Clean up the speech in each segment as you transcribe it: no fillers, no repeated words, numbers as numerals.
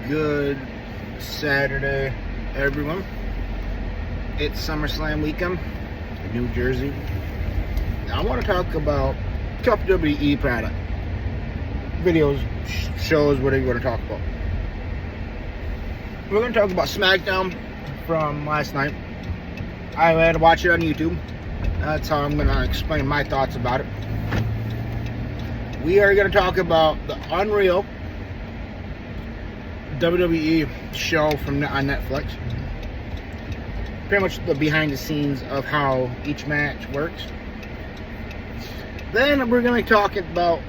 Good Saturday, everyone. It's SummerSlam weekend in New Jersey. I want to talk about WWE product, videos, shows, whatever you want to talk about. We're going to talk about SmackDown from last night. I had to watch it on YouTube. That's how I'm going to explain my thoughts about it. We are going to talk about the Unreal WWE show on Netflix. Pretty much the behind the scenes of how each match works. Then we're going to talk about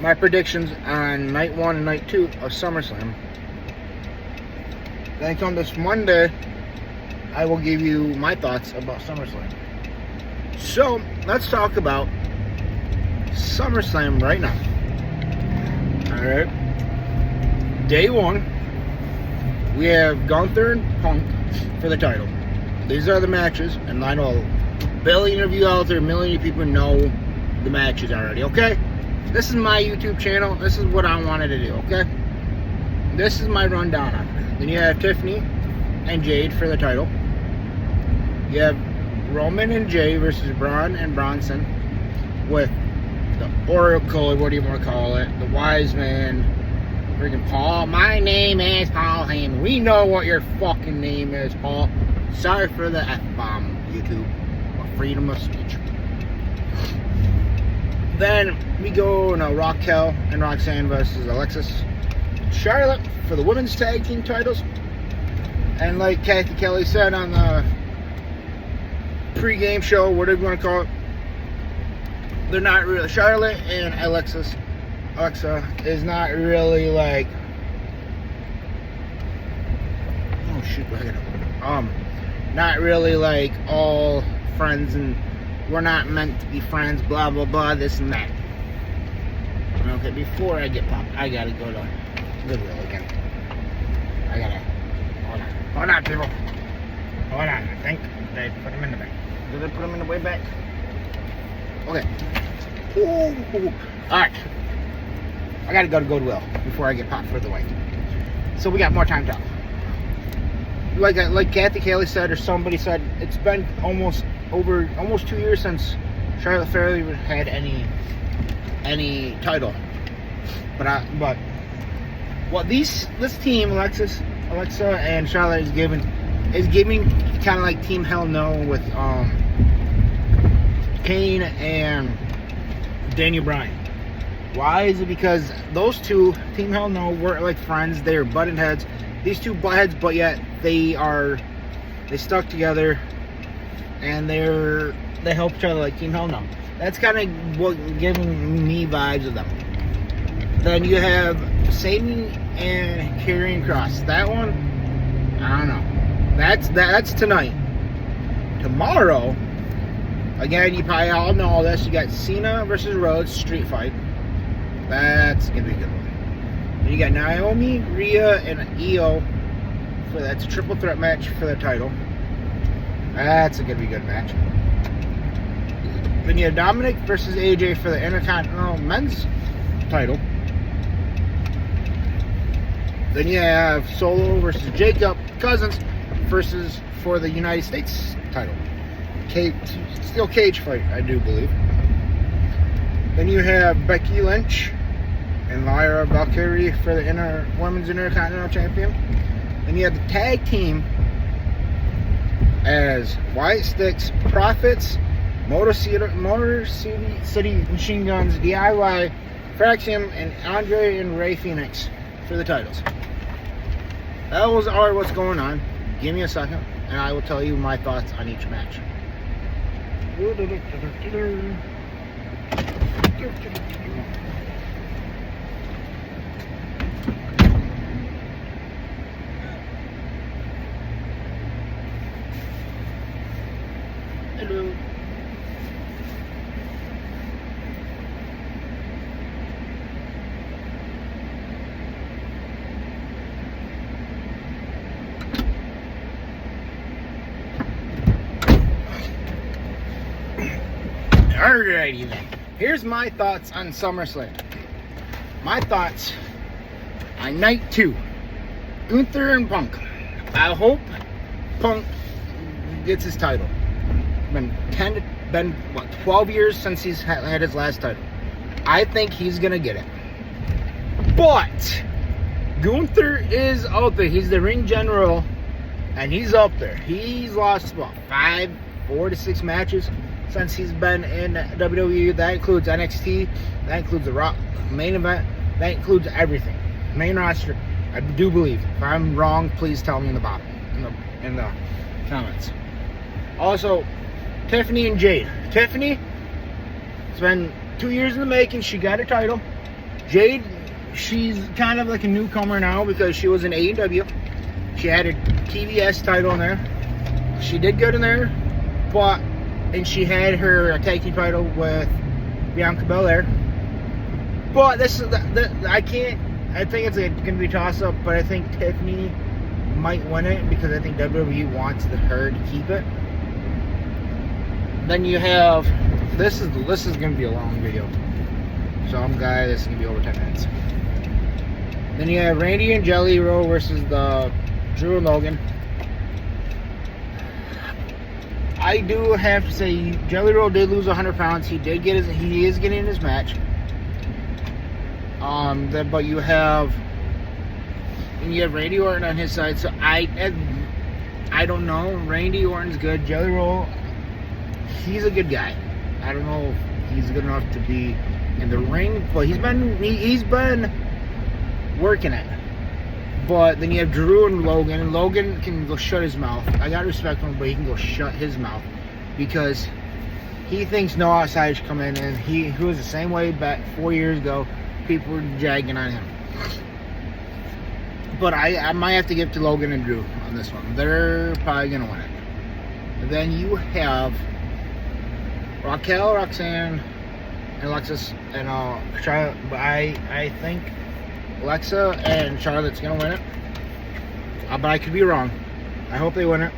my predictions on night 1 and night 2 of SummerSlam. Then come this Monday, I will give you my thoughts about SummerSlam. So, let's talk about SummerSlam right now. Alright. Day 1, we have Gunther and Punk for the title. These are the matches, and I know a billion of you out there, a million of people know the matches already, okay? This is my YouTube channel. This is what I wanted to do, okay? This is my rundown on it. Then you have Tiffany and Jade for the title. You have Roman and Jay versus Braun and Bronson with the Oracle, what do you want to call it? The Wise Man. Freaking Paul. My name is Paul Heyman. We know what your fucking name is, Paul. Sorry for the F-bomb, YouTube. Freedom of speech. Then we go Raquel and Roxanne versus Alexis. Charlotte for the women's tag team titles. And like Kathy Kelly said on the pre-game show, whatever you want to call it, they're not really. Charlotte and Alexa is not really like. Oh shoot! Not really like all friends, and we're not meant to be friends. Blah blah blah. This and that. Okay, before I get popped, I gotta go to Goodwill again. I gotta hold on, people. Hold on. I think they put them in the back. Did they put them in the way back? Okay. Ooh. All right. I gotta go to Goodwill before I get popped for the way. So we got more time to talk. Like Kathy Kelly said, or somebody said, it's been almost 2 years since Charlotte Flair had any title. But what this team, Alexa and Charlotte is giving kind of like Team Hell No with Kane and Daniel Bryan. Why is it? Because those two, Team Hell No, weren't like friends. They were button heads. These two butt heads, but yet they stuck together, and they help each other like Team Hell No. That's kind of what giving me vibes of them. Then you have Satan and Karrion Kross. That one, I don't know. That's tonight. Tomorrow, again, you probably all know all this. You got Cena versus Rhodes street fight. That's gonna be a good one. Then you got Naomi, Rhea, and Io. That's a triple threat match for the title. That's gonna be a good match. Then you have Dominic versus AJ for the Intercontinental Men's title. Then you have Solo versus Jacob Cousins for the United States title. Steel cage fight, I do believe. Then you have Becky Lynch and Lyra Valkyrie for the Women's Intercontinental Champion. Then you have the tag team as White Sticks, Profits, Motor City Machine Guns, DIY, Fraxium, and Andre and Ray Phoenix for the titles. Those are what's going on. Give me a second, and I will tell you my thoughts on each match. Hello. Alrighty then. Here's my thoughts on SummerSlam. My thoughts On night 2, Gunther and Punk. I hope Punk gets his title. Been 12 years since he's had his last title. I think he's gonna get it. But Gunther is out there. He's the ring general, and he's up there. He's lost about 4 to 6 matches since he's been in WWE. That includes NXT. That includes the Raw main event. That includes everything. Main roster. I do believe. If I'm wrong, please tell me in the bottom, in the comments. Also, Tiffany and Jade. Tiffany, it's been 2 years in the making. She got her title. Jade, she's kind of like a newcomer now because she was in AEW. She had her TBS title in there. She did good in there, and she had her tag team title with Bianca Belair. But I can't. I think it's going to be a toss-up, but I think Tiffany might win it because I think WWE wants her to keep it. Then you have this is going to be a long video, so I'm glad this is going to be over 10 minutes. Then you have Randy and Jelly Roll versus the Drew and Logan. I do have to say, Jelly Roll did lose 100 pounds. He is getting his match. But you have Randy Orton on his side. So I don't know. Randy Orton's good. Jelly Roll, he's a good guy. I don't know if he's good enough to be in the ring, but he's been working it. But then you have Drew and Logan can go shut his mouth. I got respect for him, but he can go shut his mouth because he thinks no outside should come in, and he was the same way back 4 years ago. People were jagging on him. But I might have to give to Logan and Drew on this one. They're probably going to win it. And then you have Raquel, Roxanne, and Alexis and Charlotte. But I think Alexa and Charlotte's going to win it. But I could be wrong. I hope they win it.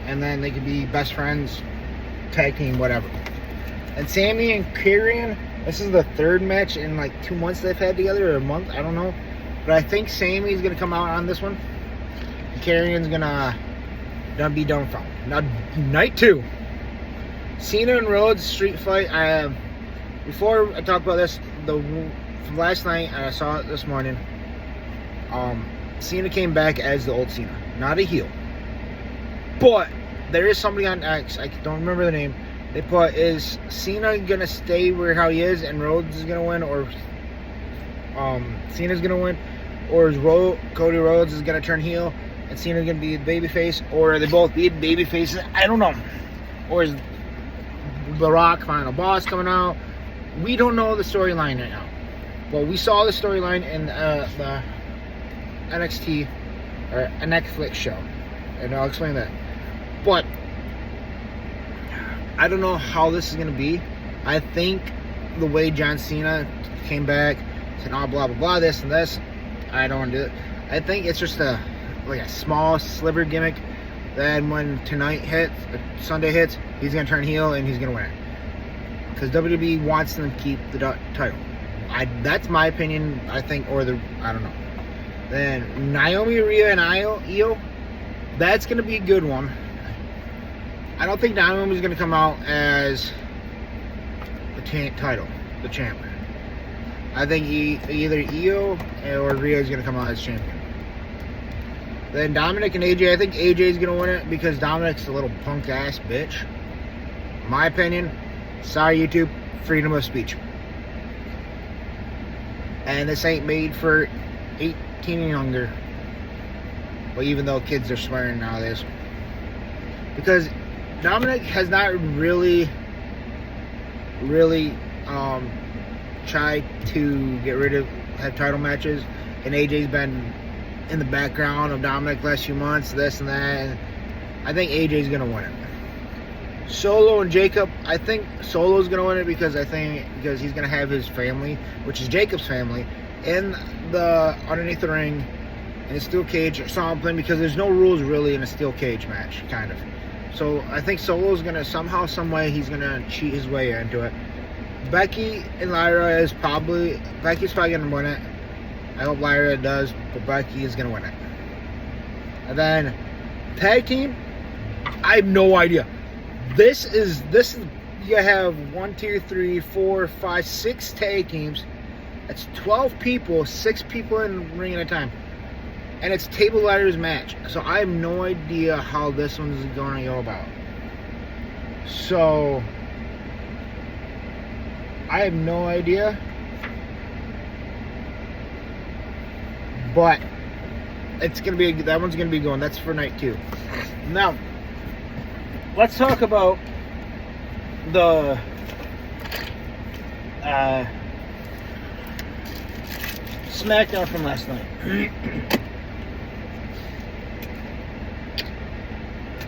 And then they could be best friends, tag team, whatever. And Sammy and Kieran, this is the 3rd match in like 2 months they've had together, or a month, I don't know. But I think Sammy's going to come out on this one. Kieran's going to be done from. Now, night 2. Cena and Rhodes street fight. Before I talk about this, from last night, I saw it this morning. Cena came back as the old Cena, not a heel. But there is somebody on X, I don't remember the name. They put, is Cena gonna stay how he is and Rhodes is gonna win, or Cena's gonna win, or is Cody Rhodes is gonna turn heel and Cena's gonna be the babyface, or are they both be baby faces? I don't know. Or is The Rock Final Boss coming out? We don't know the storyline right now. Well, we saw the storyline in the NXT or a Netflix show, and I'll explain that. But I don't know how this is going to be. I think the way John Cena came back, said, oh, blah, blah, blah, this and this, I don't want to do it. I think it's just a small sliver gimmick. Then when Sunday hits, he's going to turn heel and he's going to win it. Because WWE wants them to keep the title. That's my opinion, I think, I don't know. Then Naomi, Rhea, and Io, that's going to be a good one. I don't think Naomi's going to come out as the champ. I think either Io or Rhea is going to come out as champion. Then Dominic and AJ, I think AJ is going to win it because Dominic's a little punk ass bitch. My opinion. Sorry, YouTube. Freedom of speech. And this ain't made for 18 and younger. Well, even though kids are swearing nowadays. Because Dominic has not really tried to have title matches. And AJ's been in the background of Dominic last few months, this and that. And I think AJ's going to win it. Solo and Jacob, I think Solo's going to win it because he's going to have his family, which is Jacob's family, in the underneath the ring in a steel cage or something, because there's no rules really in a steel cage match, kind of. So I think Solo's going to somehow, some way, he's going to cheat his way into it. Becky's probably going to win it. I hope Lyra does, but Becky is gonna win it. And then tag team, I have no idea. This is you have 1, 2, 3, 4, 5, 6 tag teams. That's 12 people, 6 people in the ring at a time. And it's table ladders match. So I have no idea how this one's going to go about. So I have no idea. But it's going to be, that one's going to be going. That's for night 2. Now, let's talk about the SmackDown from last night.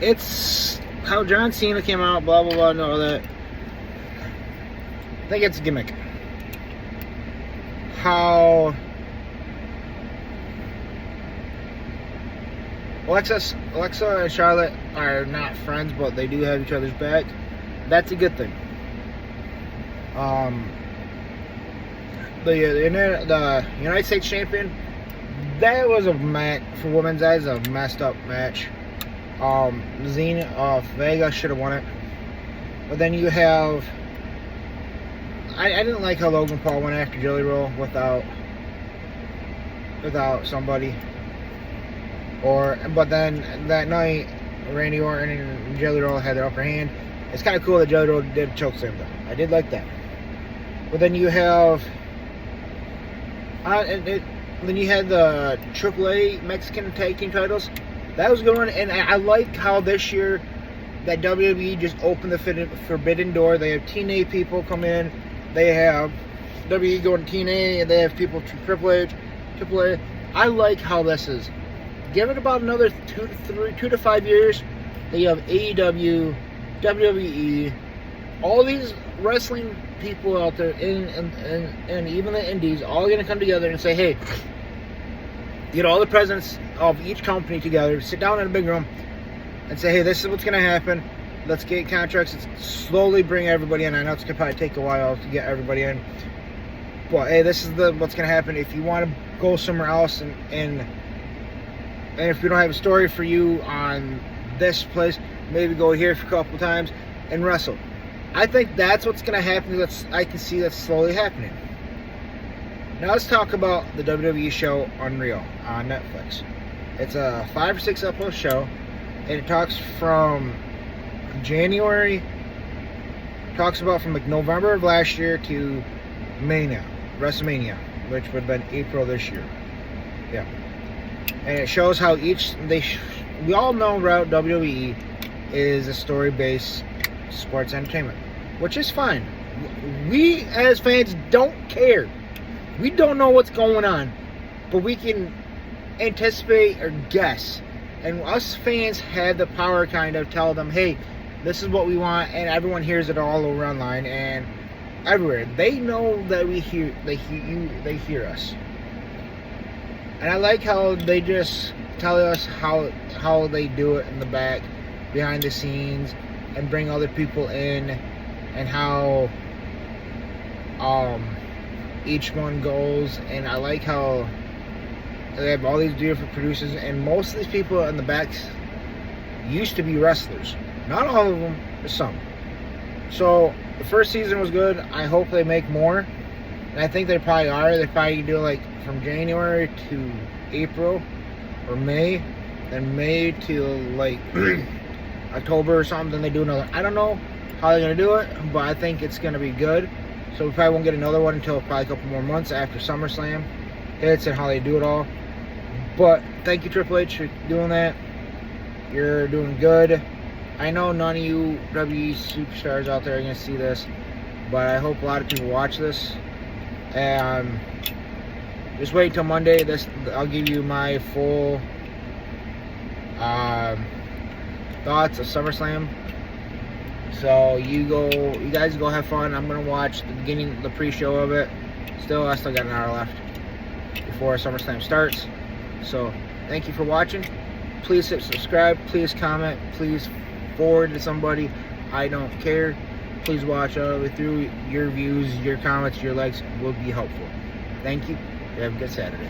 It's how John Cena came out, blah blah blah, and all that. I think it's a gimmick. How Alexa and Charlotte are not friends, but they do have each other's back. That's a good thing. The United States Champion, that was a match for women's eyes, a messed up match. Vega should have won it. But then you have, I didn't like how Logan Paul went after Jelly Roll without somebody. But then that night, Randy Orton and Jelly Roll had their upper hand. It's kind of cool that Jelly Roll did a choke slam though. I did like that. But then you have, then you had the AAA Mexican Tag Team titles. That was going, and I like how this year that WWE just opened the forbidden door. They have TNA people come in. They have WWE going to TNA, and they have people to AAA. I like how this is. Give it about another 2 to 5 years. Then you have AEW, WWE, all these wrestling people out there, and even the indies, all going to come together and say, hey, get all the presidents of each company together, sit down in a big room, and say, hey, this is what's going to happen. Let's get contracts. Let's slowly bring everybody in. I know it's going to probably take a while to get everybody in. But, hey, this is what's going to happen. If you want to go somewhere else, and if we don't have a story for you on this place, maybe go here for a couple times and wrestle. I think that's what's going to happen. I can see that slowly happening. Now let's talk about the WWE show Unreal on Netflix. It's a 5 or 6 episode show, and it talks from January, talks about from like November of last year to WrestleMania, which would have been April this year. Yeah. And it shows how we all know WWE is a story-based sports entertainment, which is fine. We as fans don't care. We don't know what's going on, but we can anticipate or guess. And us fans have the power kind of tell them, hey, this is what we want, and everyone hears it all over online and everywhere. They know that they hear us. And I like how they just tell us how they do it in the back, behind the scenes, and bring other people in, and how each one goes. And I like how they have all these different producers, and most of these people in the back used to be wrestlers. Not all of them, but some. So the first season was good. I hope they make more, and I think they probably are. They probably do like from January to April or May, then May to like October or something. Then they do another. I don't know how they're gonna do it, but I think it's gonna be good. So we probably won't get another one until probably a couple more months after SummerSlam hits and how they do it all. But thank you, Triple H, for doing that. You're doing good. I know none of you WWE superstars out there are going to see this, but I hope a lot of people watch this. And just wait till Monday. I'll give you my full thoughts of SummerSlam. So you guys go have fun. I'm going to watch the beginning, the pre-show of it. I still got an hour left before SummerSlam starts. So thank you for watching. Please hit subscribe. Please comment. Please forward to somebody. I don't care. Please watch all the way through. Your views, your comments, your likes will be helpful. Thank you. You have a good Saturday.